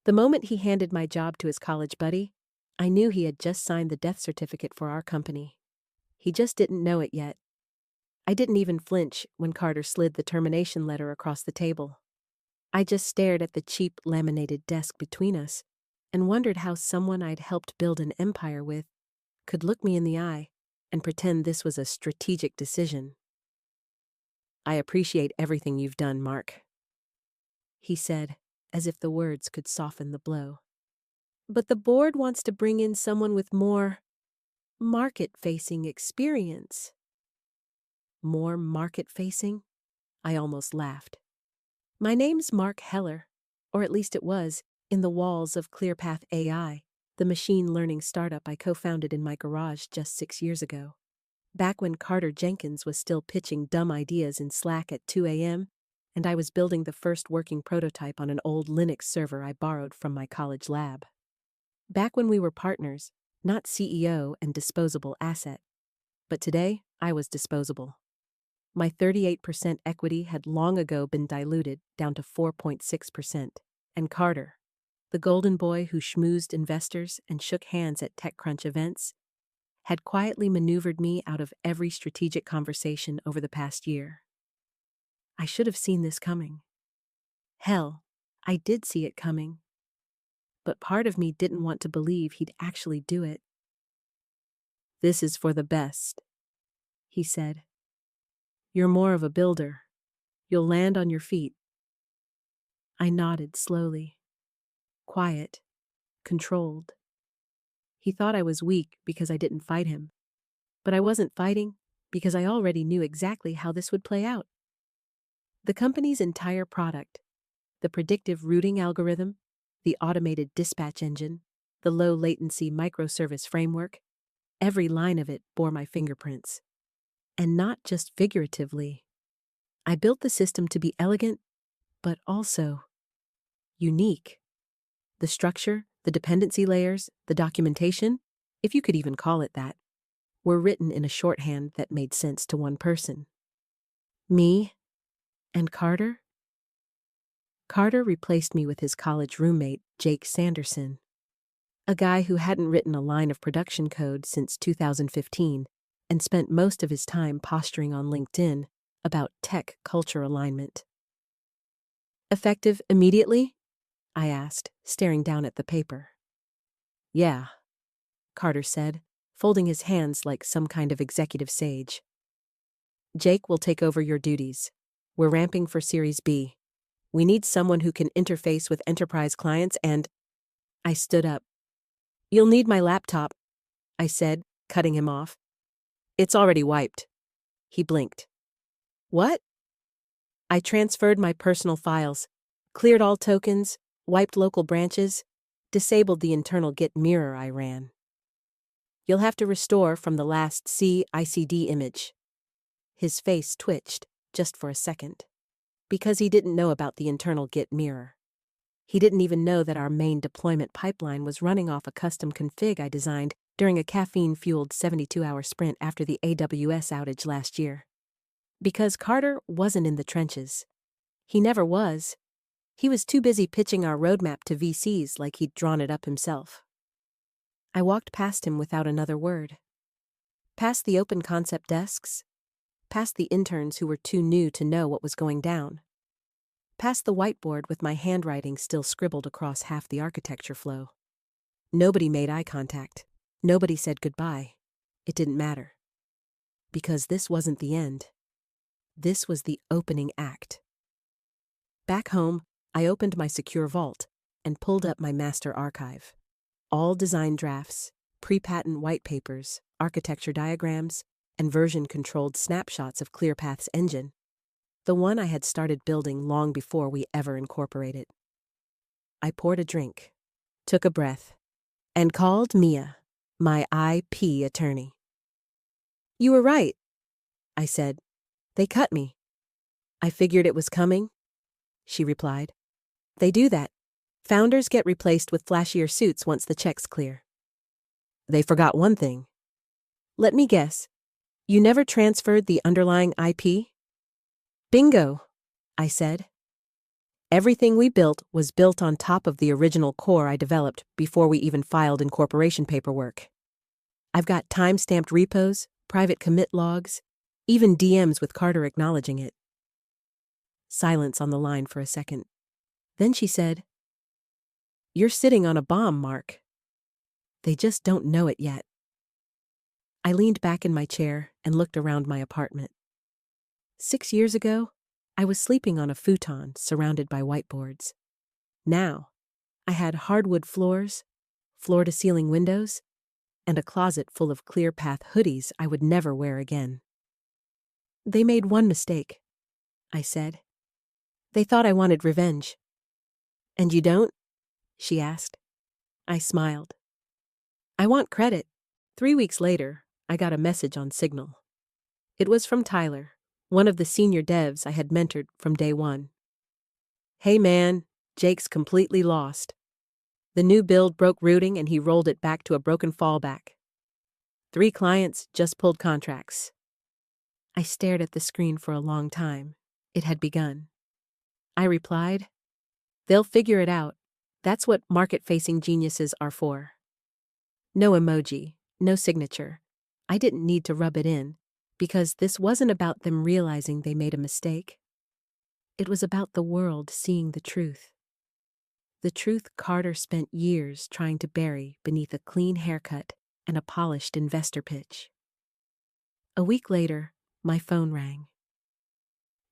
The moment he handed my job to his college buddy, I knew he had just signed the death certificate for our company. He just didn't know it yet. I didn't even flinch when Carter slid the termination letter across the table. I just stared at the cheap laminated desk between us and wondered how someone I'd helped build an empire with could look me in the eye and pretend this was a strategic decision. "I appreciate everything you've done, Mark," he said, as if the words could soften the blow. "But the board wants to bring in someone with more market-facing experience." More market-facing? I almost laughed. My name's Mark Heller, or at least it was, in the walls of ClearPath AI, the machine learning startup I co-founded in my garage just 6 years ago. Back when Carter Jenkins was still pitching dumb ideas in Slack at 2 a.m., and I was building the first working prototype on an old Linux server I borrowed from my college lab. Back when we were partners, not CEO and disposable asset. But today, I was disposable. My 38% equity had long ago been diluted down to 4.6%, and Carter, the golden boy who schmoozed investors and shook hands at TechCrunch events, had quietly maneuvered me out of every strategic conversation over the past year. I should have seen this coming. Hell, I did see it coming. But part of me didn't want to believe he'd actually do it. "This is for the best," he said. "You're more of a builder. You'll land on your feet." I nodded slowly. Quiet. Controlled. He thought I was weak because I didn't fight him. But I wasn't fighting because I already knew exactly how this would play out. The company's entire product, the predictive routing algorithm, the automated dispatch engine, the low-latency microservice framework, every line of it bore my fingerprints. And not just figuratively. I built the system to be elegant, but also unique. The structure, the dependency layers, the documentation, if you could even call it that, were written in a shorthand that made sense to one person. Me and Carter? Carter replaced me with his college roommate, Jake Sanderson, a guy who hadn't written a line of production code since 2015 and spent most of his time posturing on LinkedIn about tech culture alignment. "Effective immediately?" I asked, staring down at the paper. "Yeah," Carter said, folding his hands like some kind of executive sage. "Jake will take over your duties. We're ramping for Series B. We need someone who can interface with enterprise clients and—" I stood up. "You'll need my laptop," I said, cutting him off. "It's already wiped." He blinked. "What?" "I transferred my personal files, cleared all tokens, wiped local branches, disabled the internal Git mirror I ran. You'll have to restore from the last CICD image." His face twitched, just for a second. Because he didn't know about the internal Git mirror. He didn't even know that our main deployment pipeline was running off a custom config I designed during a caffeine-fueled 72-hour sprint after the AWS outage last year. Because Carter wasn't in the trenches. He never was. He was too busy pitching our roadmap to VCs like he'd drawn it up himself. I walked past him without another word. Past the open concept desks. Past the interns who were too new to know what was going down. Past the whiteboard with my handwriting still scribbled across half the architecture flow. Nobody made eye contact. Nobody said goodbye. It didn't matter. Because this wasn't the end. This was the opening act. Back home, I opened my secure vault and pulled up my master archive. All design drafts, pre-patent white papers, architecture diagrams, and version-controlled snapshots of ClearPath's engine. The one I had started building long before we ever incorporated. I poured a drink, took a breath, and called Mia, my IP attorney. "You were right," I said. "They cut me." "I figured it was coming," she replied. "They do that. Founders get replaced with flashier suits once the checks clear." "They forgot one thing." "Let me guess. You never transferred the underlying IP?" "Bingo," I said. Everything we built was built on top of the original core I developed before we even filed incorporation paperwork. I've got time-stamped repos, private commit logs, even DMs with Carter acknowledging it. Silence on the line for a second. Then she said, "You're sitting on a bomb, Mark. They just don't know it yet." I leaned back in my chair and looked around my apartment. 6 years ago, I was sleeping on a futon surrounded by whiteboards. Now, I had hardwood floors, floor-to-ceiling windows, and a closet full of ClearPath hoodies I would never wear again. "They made one mistake," I said. "They thought I wanted revenge." "And you don't?" she asked. I smiled. "I want credit." 3 weeks later, I got a message on Signal. It was from Tyler, one of the senior devs I had mentored from day one. "Hey man, Jake's completely lost. The new build broke routing and he rolled it back to a broken fallback. 3 clients just pulled contracts." I stared at the screen for a long time. It had begun. I replied, "They'll figure it out. That's what market-facing geniuses are for." No emoji, no signature. I didn't need to rub it in, because this wasn't about them realizing they made a mistake. It was about the world seeing the truth. The truth Carter spent years trying to bury beneath a clean haircut and a polished investor pitch. A week later, my phone rang.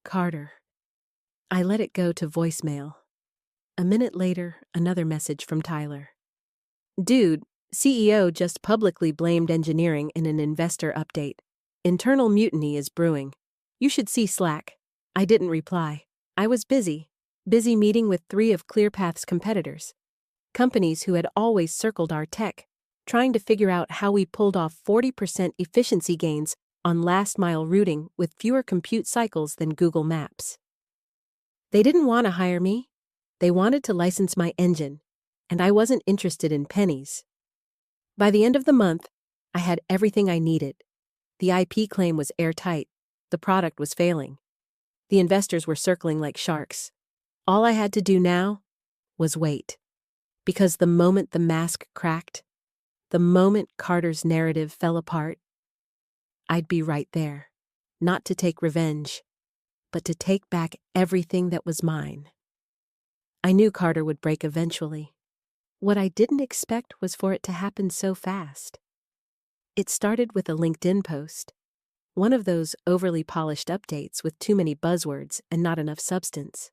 "Carter." I let it go to voicemail. A minute later, another message from Tyler. "Dude, CEO just publicly blamed engineering in an investor update. Internal mutiny is brewing. You should see Slack." I didn't reply. I was busy meeting with 3 of ClearPath's competitors. Companies who had always circled our tech, trying to figure out how we pulled off 40% efficiency gains on last-mile routing with fewer compute cycles than Google Maps. They didn't want to hire me. They wanted to license my engine, and I wasn't interested in pennies. By the end of the month, I had everything I needed. The IP claim was airtight. The product was failing. The investors were circling like sharks. All I had to do now was wait. Because the moment the mask cracked, the moment Carter's narrative fell apart, I'd be right there, not to take revenge, but to take back everything that was mine. I knew Carter would break eventually. What I didn't expect was for it to happen so fast. It started with a LinkedIn post, one of those overly polished updates with too many buzzwords and not enough substance.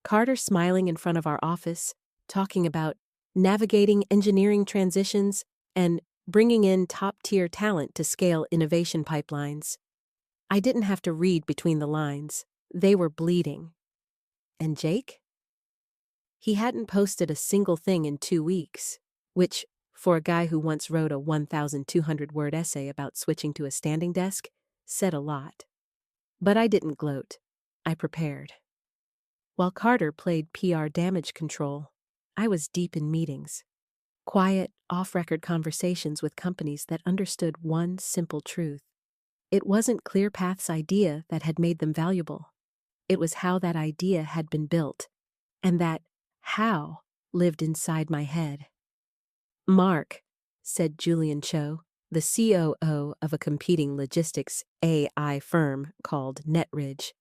Carter smiling in front of our office, talking about navigating engineering transitions and bringing in top-tier talent to scale innovation pipelines. I didn't have to read between the lines. They were bleeding. And Jake? He hadn't posted a single thing in 2 weeks, which, for a guy who once wrote a 1,200-word essay about switching to a standing desk, said a lot. But I didn't gloat. I prepared. While Carter played PR damage control, I was deep in meetings. Quiet, off-record conversations with companies that understood one simple truth. It wasn't ClearPath's idea that had made them valuable. It was how that idea had been built, and that how lived inside my head. "Mark," said Julian Cho, the COO of a competing logistics AI firm called NetRidge,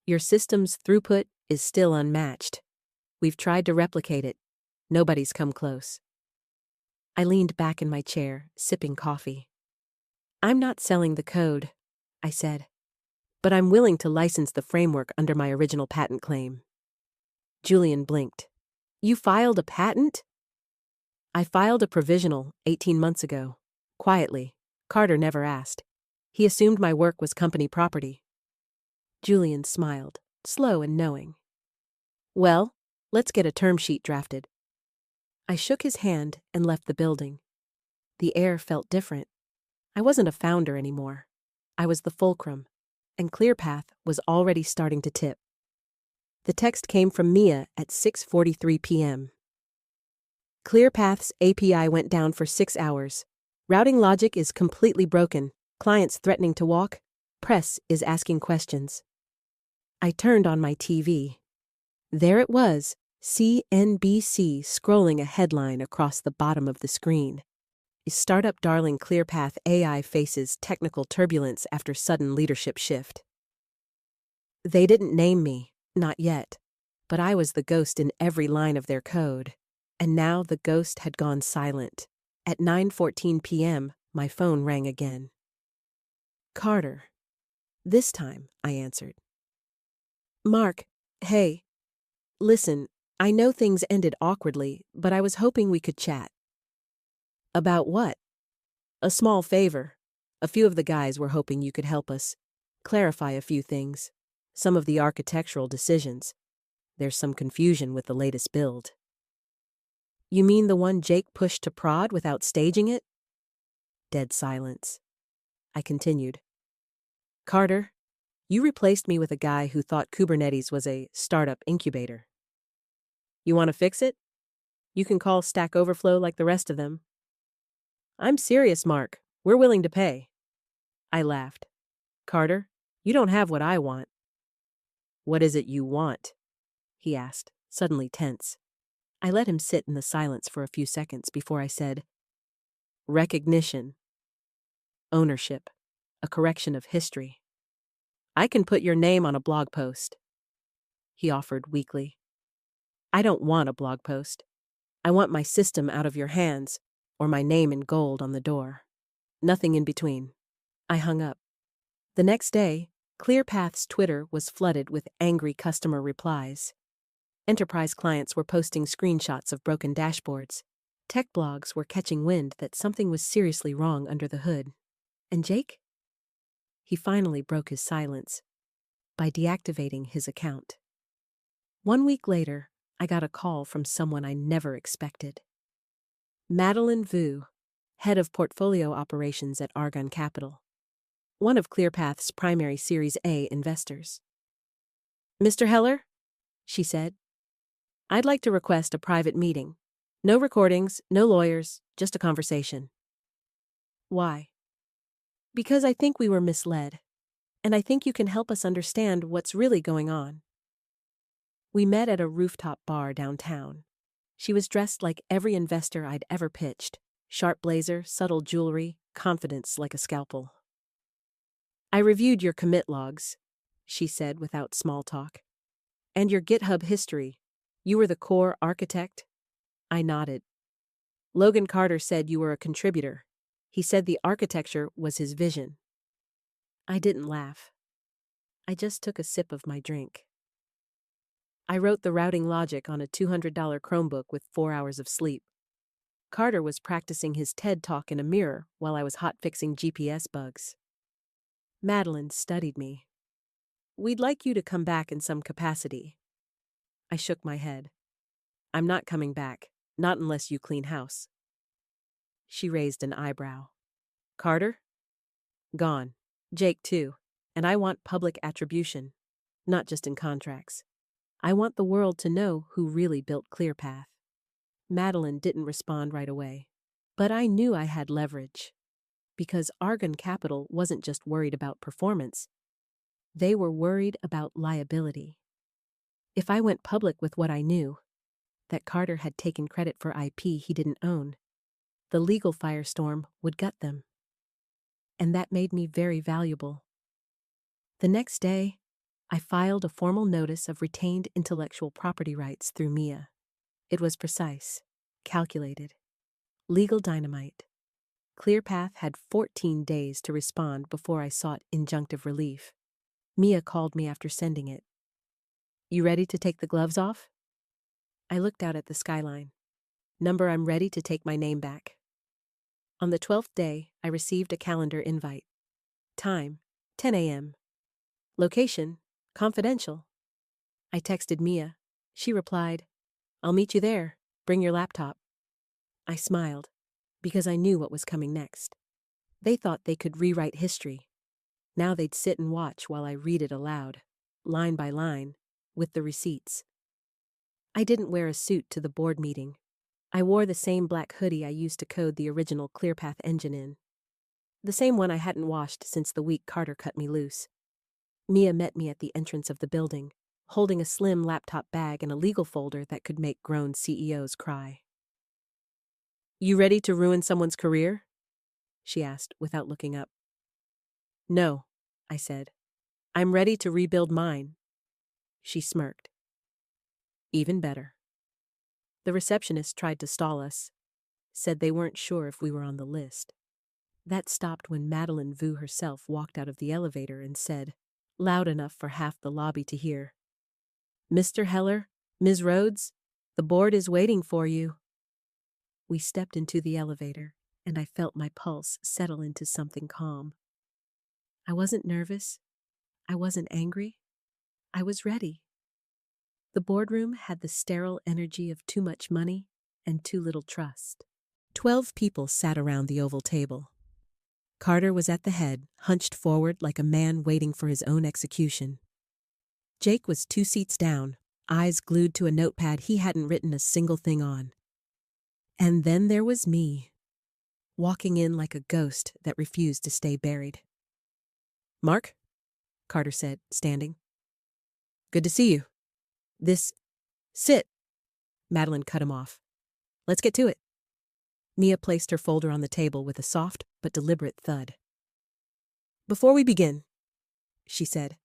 "your system's throughput is still unmatched. We've tried to replicate it. Nobody's come close." I leaned back in my chair, sipping coffee. "I'm not selling the code," I said, "but I'm willing to license the framework under my original patent claim." Julian blinked. "You filed a patent?" "I filed a provisional 18 months ago. Quietly. Carter never asked. He assumed my work was company property." Julian smiled, slow and knowing. "Well, let's get a term sheet drafted." I shook his hand and left the building. The air felt different. I wasn't a founder anymore. I was the fulcrum, and ClearPath was already starting to tip. The text came from Mia at 6:43 p.m. "ClearPath's API went down for 6 hours. Routing logic is completely broken. Clients threatening to walk. Press is asking questions." I turned on my TV. There it was, CNBC scrolling a headline across the bottom of the screen. Startup darling ClearPath AI faces technical turbulence after sudden leadership shift. They didn't name me, not yet, but I was the ghost in every line of their code. And now the ghost had gone silent. At 9:14 p.m., my phone rang again. Carter. This time, I answered. Mark, hey. Listen, I know things ended awkwardly, but I was hoping we could chat. About what? A small favor. A few of the guys were hoping you could help us clarify a few things. Some of the architectural decisions. There's some confusion with the latest build. You mean the one Jake pushed to prod without staging it? Dead silence. I continued. Carter, you replaced me with a guy who thought Kubernetes was a startup incubator. You want to fix it? You can call Stack Overflow like the rest of them. I'm serious, Mark. We're willing to pay. I laughed. Carter, you don't have what I want. What is it you want? He asked, suddenly tense. I let him sit in the silence for a few seconds before I said, recognition. Ownership. A correction of history. I can put your name on a blog post. He offered weakly. I don't want a blog post. I want my system out of your hands, or my name in gold on the door. Nothing in between. I hung up. The next day, ClearPath's Twitter was flooded with angry customer replies. Enterprise clients were posting screenshots of broken dashboards. Tech blogs were catching wind that something was seriously wrong under the hood. And Jake? He finally broke his silence by deactivating his account. 1 week later, I got a call from someone I never expected. Madeline Vu, head of portfolio operations at Argon Capital, one of ClearPath's primary Series A investors. Mr. Heller, she said, I'd like to request a private meeting. No recordings, no lawyers, just a conversation. Why? Because I think we were misled, and I think you can help us understand what's really going on. We met at a rooftop bar downtown. She was dressed like every investor I'd ever pitched. Sharp blazer, subtle jewelry, confidence like a scalpel. I reviewed your commit logs, she said without small talk. And your GitHub history. You were the core architect? I nodded. Logan Carter said you were a contributor. He said the architecture was his vision. I didn't laugh. I just took a sip of my drink. I wrote the routing logic on a $200 Chromebook with 4 hours of sleep. Carter was practicing his TED Talk in a mirror while I was hot-fixing GPS bugs. Madeline studied me. We'd like you to come back in some capacity. I shook my head. I'm not coming back, not unless you clean house. She raised an eyebrow. Carter? Gone. Jake too. And I want public attribution, not just in contracts. I want the world to know who really built ClearPath. Madeline didn't respond right away. But I knew I had leverage. Because Argon Capital wasn't just worried about performance. They were worried about liability. If I went public with what I knew, that Carter had taken credit for IP he didn't own, the legal firestorm would gut them. And that made me very valuable. The next day, I filed a formal notice of retained intellectual property rights through Mia. It was precise, calculated, legal dynamite. ClearPath had 14 days to respond before I sought injunctive relief. Mia called me after sending it. You ready to take the gloves off? I looked out at the skyline. Number, I'm ready to take my name back. On the 12th day, I received a calendar invite. Time, 10 a.m. Location, confidential. I texted Mia. She replied, I'll meet you there. Bring your laptop. I smiled, because I knew what was coming next. They thought they could rewrite history. Now they'd sit and watch while I read it aloud, line by line, with the receipts. I didn't wear a suit to the board meeting. I wore the same black hoodie I used to code the original ClearPath engine in. The same one I hadn't washed since the week Carter cut me loose. Mia met me at the entrance of the building, holding a slim laptop bag and a legal folder that could make grown CEOs cry. "You ready to ruin someone's career?" she asked without looking up. "No," I said. "I'm ready to rebuild mine." She smirked. "Even better." The receptionist tried to stall us, said they weren't sure if we were on the list. That stopped when Madeline Vu herself walked out of the elevator and said, loud enough for half the lobby to hear, "Mr. Heller, Ms. Rhodes, the board is waiting for you." We stepped into the elevator, and I felt my pulse settle into something calm. I wasn't nervous. I wasn't angry. I was ready. The boardroom had the sterile energy of too much money and too little trust. 12 people sat around the oval table. Carter was at the head, hunched forward like a man waiting for his own execution. Jake was 2 seats down, eyes glued to a notepad he hadn't written a single thing on. And then there was me, walking in like a ghost that refused to stay buried. "Mark," Carter said, standing. "Good to see you. Sit." Madeline cut him off. "Let's get to it." Mia placed her folder on the table with a soft but deliberate thud. "Before we begin," she said,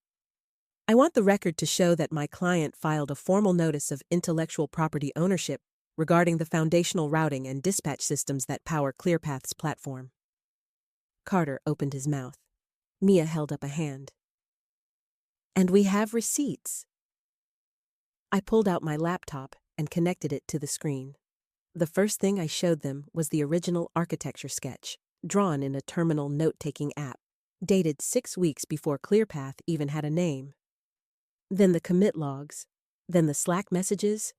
"I want the record to show that my client filed a formal notice of intellectual property ownership regarding the foundational routing and dispatch systems that power ClearPath's platform." Carter opened his mouth. Mia held up a hand. "And we have receipts." I pulled out my laptop and connected it to the screen. The first thing I showed them was the original architecture sketch, drawn in a terminal note-taking app, dated 6 weeks before ClearPath even had a name. Then the commit logs, then the Slack messages,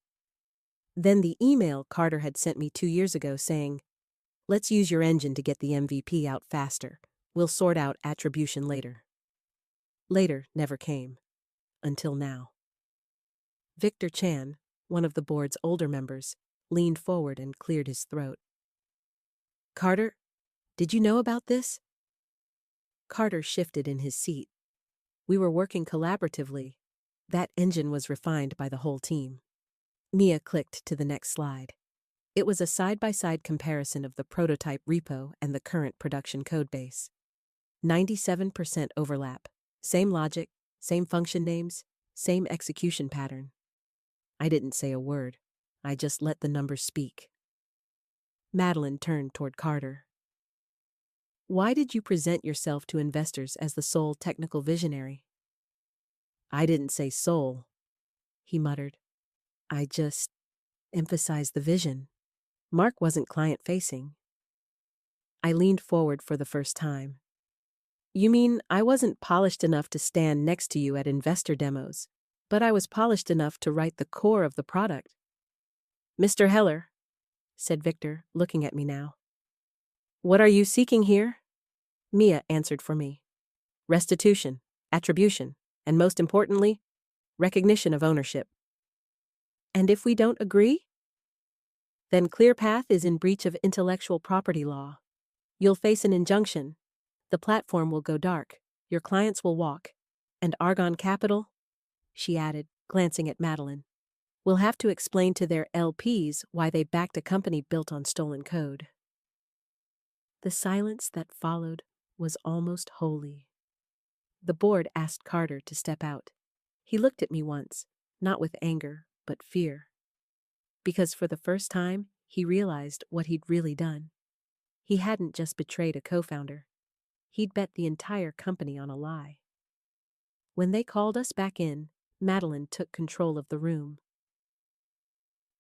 then the email Carter had sent me 2 years ago saying, "Let's use your engine to get the MVP out faster. We'll sort out attribution later." Later never came. Until now. Victor Chan, one of the board's older members, leaned forward and cleared his throat. "Carter, did you know about this?" Carter shifted in his seat. We were working collaboratively. That engine was refined by the whole team. Mia clicked to the next slide. It was a side-by-side comparison of the prototype repo and the current production codebase. 97% overlap. Same logic, same function names, same execution pattern. I didn't say a word. I just let the numbers speak. Madeline turned toward Carter. "Why did you present yourself to investors as the sole technical visionary?" "I didn't say sole," he muttered. "I just emphasized the vision. Mark wasn't client-facing." I leaned forward for the first time. "You mean I wasn't polished enough to stand next to you at investor demos, but I was polished enough to write the core of the product." "Mr. Heller," said Victor, looking at me now. "What are you seeking here?" Mia answered for me. "Restitution, attribution, and most importantly, recognition of ownership." "And if we don't agree?" "Then ClearPath is in breach of intellectual property law. You'll face an injunction. The platform will go dark. Your clients will walk. And Argon Capital," she added, glancing at Madeline, "will have to explain to their LPs why they backed a company built on stolen code." The silence that followed was almost holy. The board asked Carter to step out. He looked at me once, not with anger, but fear. Because for the first time, he realized what he'd really done. He hadn't just betrayed a co-founder. He'd bet the entire company on a lie. When they called us back in, Madeline took control of the room.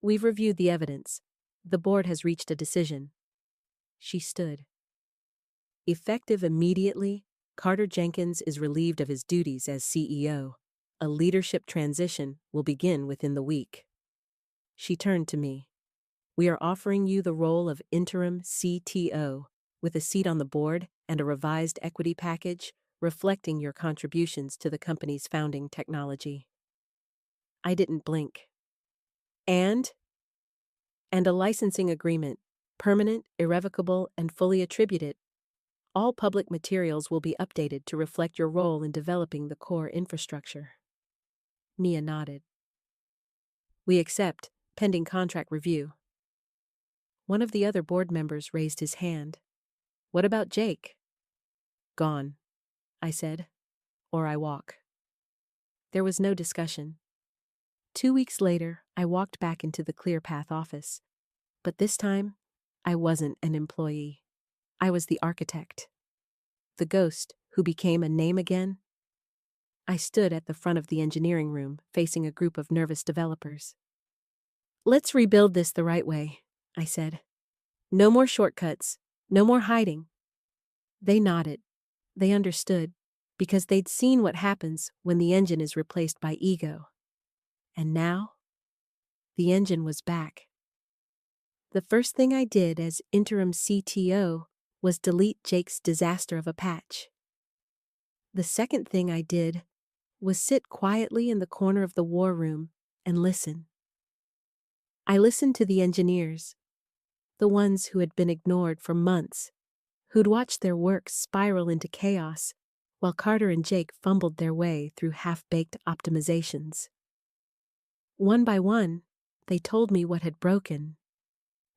"We've reviewed the evidence. The board has reached a decision." She stood. "Effective immediately, Carter Jenkins is relieved of his duties as CEO. A leadership transition will begin within the week." She turned to me. "We are offering you the role of interim CTO, with a seat on the board and a revised equity package reflecting your contributions to the company's founding technology." I didn't blink. And a licensing agreement, permanent, irrevocable, and fully attributed. All public materials will be updated to reflect your role in developing the core infrastructure." Mia nodded. We accept, pending contract review. One of the other board members raised his hand. What about Jake? Gone, I said, or I walk. There was no discussion. 2 weeks later, I walked back into the ClearPath office. But this time, I wasn't an employee. I was the architect. The ghost who became a name again. I stood at the front of the engineering room, facing a group of nervous developers. Let's rebuild this the right way, I said. No more shortcuts, no more hiding. They nodded. They understood, because they'd seen what happens when the engine is replaced by ego. And now, the engine was back. The first thing I did as interim CTO was delete Jake's disaster of a patch. The second thing I did was sit quietly in the corner of the war room and listen. I listened to the engineers, the ones who had been ignored for months, who'd watched their work spiral into chaos while Carter and Jake fumbled their way through half-baked optimizations. One by one, they told me what had broken,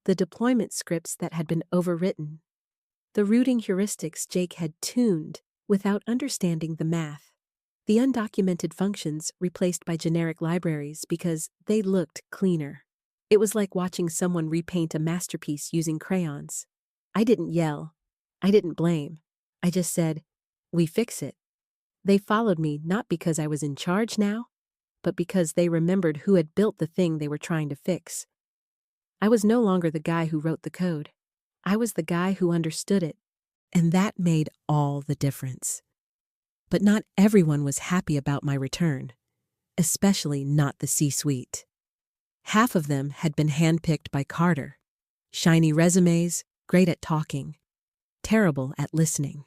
the deployment scripts that had been overwritten, the routing heuristics Jake had tuned without understanding the math, the undocumented functions replaced by generic libraries because they looked cleaner. It was like watching someone repaint a masterpiece using crayons. I didn't yell. I didn't blame. I just said, "We fix it." They followed me not because I was in charge now, but because they remembered who had built the thing they were trying to fix. I was no longer the guy who wrote the code. I was the guy who understood it, and that made all the difference. But not everyone was happy about my return, especially not the C-suite. Half of them had been handpicked by Carter. Shiny resumes, great at talking, terrible at listening.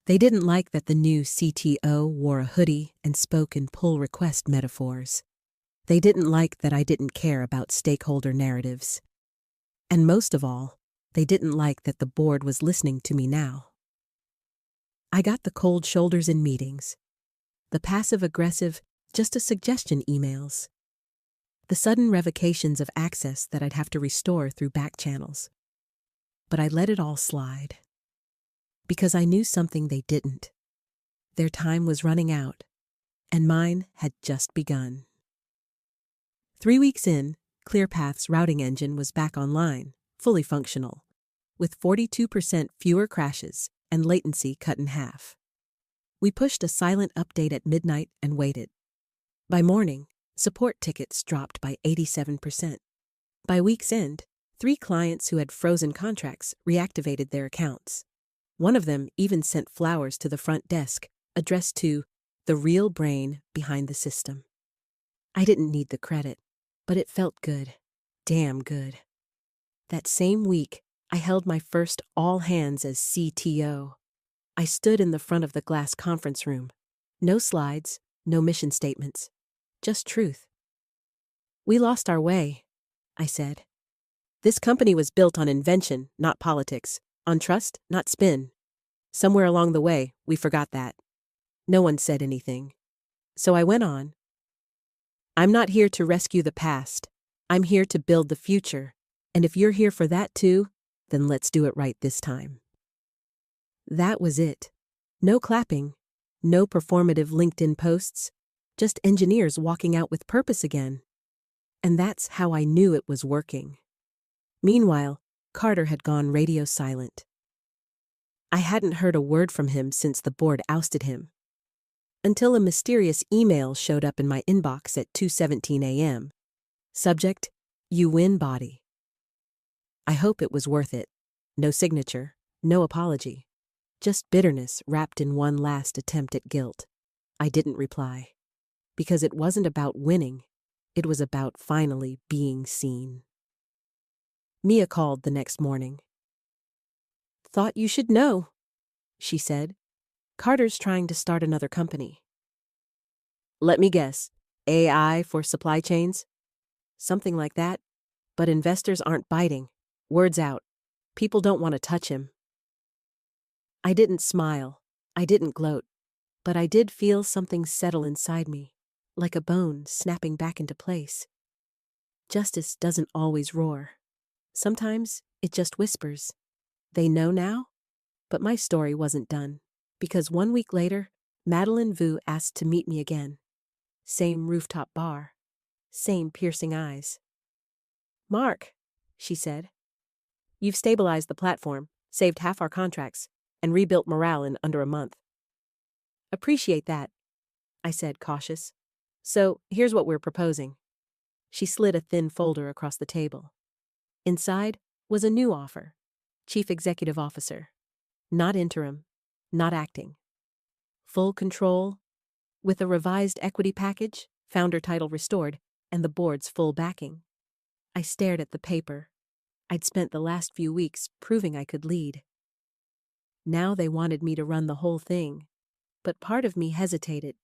They didn't like that the new CTO wore a hoodie and spoke in pull request metaphors. They didn't like that I didn't care about stakeholder narratives. And most of all, they didn't like that the board was listening to me now. I got the cold shoulders in meetings, the passive-aggressive, just a suggestion emails, the sudden revocations of access that I'd have to restore through back channels. But I let it all slide. Because I knew something they didn't. Their time was running out, and mine had just begun. 3 weeks in, ClearPath's routing engine was back online, fully functional, with 42% fewer crashes and latency cut in half. We pushed a silent update at midnight and waited. By morning, support tickets dropped by 87%. By week's end, 3 clients who had frozen contracts reactivated their accounts. One of them even sent flowers to the front desk, addressed to the real brain behind the system. I didn't need the credit, but it felt good. Damn good. That same week, I held my first all hands as CTO. I stood in the front of the glass conference room. No slides, no mission statements, just truth. We lost our way, I said. This company was built on invention, not politics, on trust, not spin. Somewhere along the way, we forgot that. No one said anything. So I went on. I'm not here to rescue the past. I'm here to build the future. And if you're here for that too, then let's do it right this time. That was it. No clapping, no performative LinkedIn posts, just engineers walking out with purpose again. And that's how I knew it was working. Meanwhile, Carter had gone radio silent. I hadn't heard a word from him since the board ousted him. Until a mysterious email showed up in my inbox at 2:17 a.m. Subject, "You win body." I hope it was worth it. No signature, no apology. Just bitterness wrapped in one last attempt at guilt. I didn't reply. Because it wasn't about winning. It was about finally being seen. Mia called the next morning. "Thought you should know," she said. "Carter's trying to start another company." "Let me guess. AI for supply chains?" "Something like that. But investors aren't biting. Word's out. People don't want to touch him." I didn't smile. I didn't gloat. But I did feel something settle inside me. like a bone snapping back into place. Justice doesn't always roar. Sometimes it just whispers. They know now? But my story wasn't done, because 1 week later, Madeline Vu asked to meet me again. Same rooftop bar. Same piercing eyes. "Mark," she said, "you've stabilized the platform, saved half our contracts, and rebuilt morale in under a month." "Appreciate that," I said, cautious. "So, here's what we're proposing." She slid a thin folder across the table. Inside was a new offer. Chief Executive Officer. Not interim, not acting. Full control, with a revised equity package, founder title restored, and the board's full backing. I stared at the paper. I'd spent the last few weeks proving I could lead. Now they wanted me to run the whole thing, but part of me hesitated,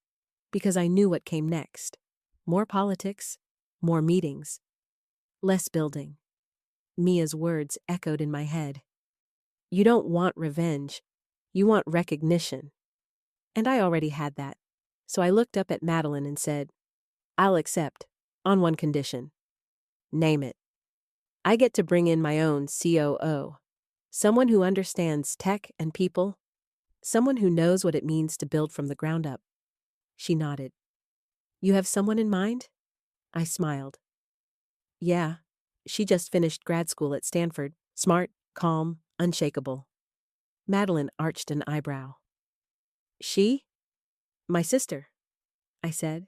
because I knew what came next. More politics, more meetings, less building. Mia's words echoed in my head. "You don't want revenge, you want recognition." And I already had that, so I looked up at Madeline and said, "I'll accept, on one condition." "Name it." "I get to bring in my own COO, someone who understands tech and people, someone who knows what it means to build from the ground up." She nodded. "You have someone in mind?" I smiled. "Yeah, she just finished grad school at Stanford, smart, calm, unshakable." Madeline arched an eyebrow. "She?" "My sister," I said.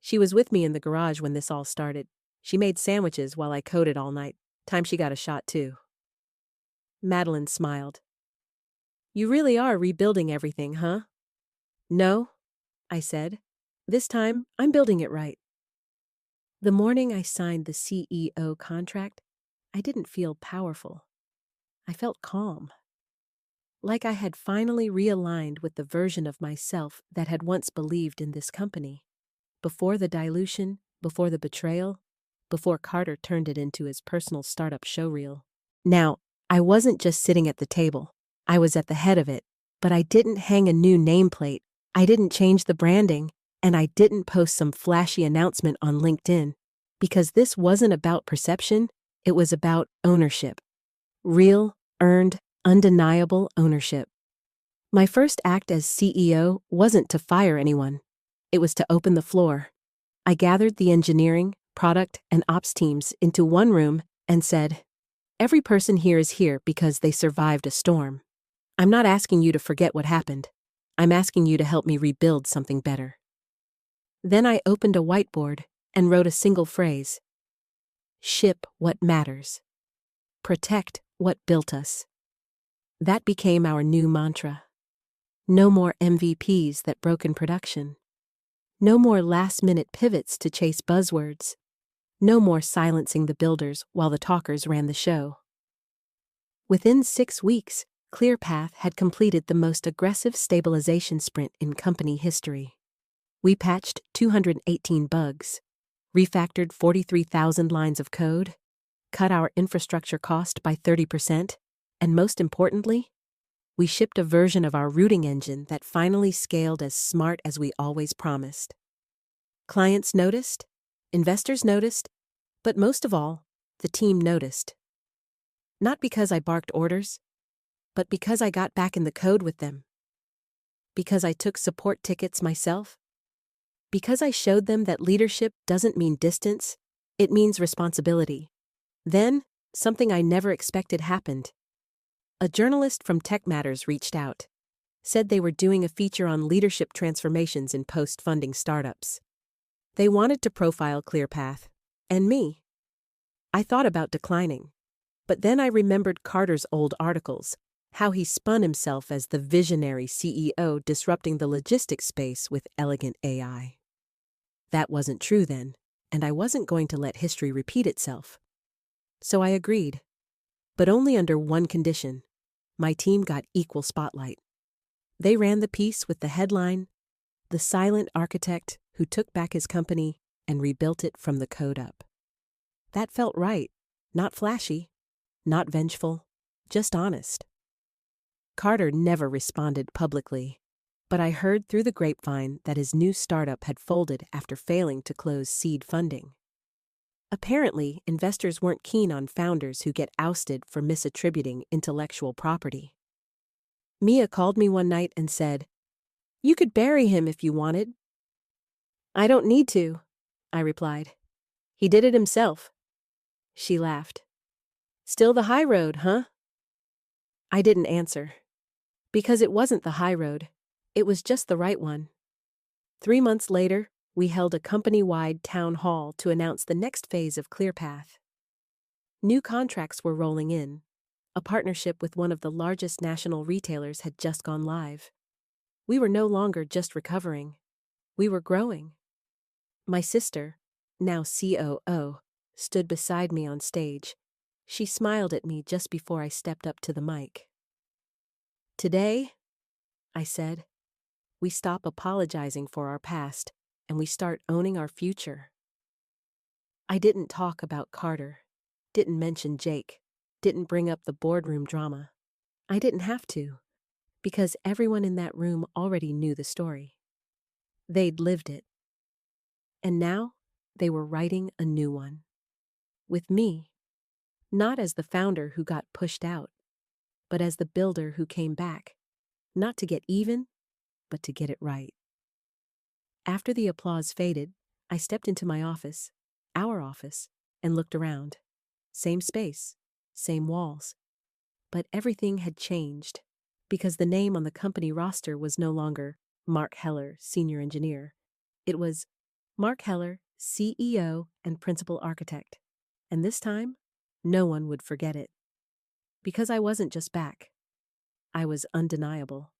"She was with me in the garage when this all started. She made sandwiches while I coded all night. Time she got a shot, too." Madeline smiled. "You really are rebuilding everything, huh?" "No," I said. "This time, I'm building it right." The morning I signed the CEO contract, I didn't feel powerful. I felt calm. Like I had finally realigned with the version of myself that had once believed in this company. Before the dilution, before the betrayal, before Carter turned it into his personal startup showreel. Now, I wasn't just sitting at the table. I was at the head of it, but I didn't hang a new nameplate. I didn't change the branding, and I didn't post some flashy announcement on LinkedIn, because this wasn't about perception, it was about ownership. Real, earned, undeniable ownership. My first act as CEO wasn't to fire anyone. It was to open the floor. I gathered the engineering, product, and ops teams into one room and said, "Every person here is here because they survived a storm. I'm not asking you to forget what happened. I'm asking you to help me rebuild something better." Then I opened a whiteboard and wrote a single phrase. Ship what matters. Protect what built us. That became our new mantra. No more MVPs that broke in production. No more last-minute pivots to chase buzzwords. No more silencing the builders while the talkers ran the show. Within 6 weeks, ClearPath had completed the most aggressive stabilization sprint in company history. We patched 218 bugs, refactored 43,000 lines of code, cut our infrastructure cost by 30%, and most importantly, we shipped a version of our routing engine that finally scaled as smart as we always promised. Clients noticed, investors noticed, but most of all, the team noticed. Not because I barked orders, but because I got back in the code with them. Because I took support tickets myself. Because I showed them that leadership doesn't mean distance, it means responsibility. Then, something I never expected happened. A journalist from Tech Matters reached out, said they were doing a feature on leadership transformations in post-funding startups. They wanted to profile ClearPath, and me. I thought about declining, but then I remembered Carter's old articles, how he spun himself as the visionary CEO disrupting the logistics space with elegant AI. That wasn't true then, and I wasn't going to let history repeat itself. So I agreed, but only under one condition. My team got equal spotlight. They ran the piece with the headline, "The Silent Architect Who Took Back His Company and Rebuilt It from the Code Up." That felt right, not flashy, not vengeful, just honest. Carter never responded publicly, But I heard through the grapevine that his new startup had folded after failing to close seed funding. Apparently, investors weren't keen on founders who get ousted for misattributing intellectual property. Mia called me one night and said, "You could bury him if you wanted." "I don't need to," I replied. "He did it himself." She laughed. "Still the high road, huh?" I didn't answer. Because it wasn't the high road. It was just the right one. 3 months later, we held a company-wide town hall to announce the next phase of ClearPath. New contracts were rolling in. A partnership with one of the largest national retailers had just gone live. We were no longer just recovering. We were growing. My sister, now COO, stood beside me on stage. She smiled at me just before I stepped up to the mic. "Today," I said, "we stop apologizing for our past and we start owning our future." I didn't talk about Carter, didn't mention Jake, didn't bring up the boardroom drama. I didn't have to, because everyone in that room already knew the story. They'd lived it. And now, they were writing a new one. With me. Not as the founder who got pushed out, but as the builder who came back, not to get even, but to get it right. After the applause faded, I stepped into my office, our office, and looked around. Same space, same walls. But everything had changed, because the name on the company roster was no longer Mark Heller, Senior Engineer. It was Mark Heller, CEO and Principal Architect. And this time, no one would forget it. Because I wasn't just back. I was undeniable.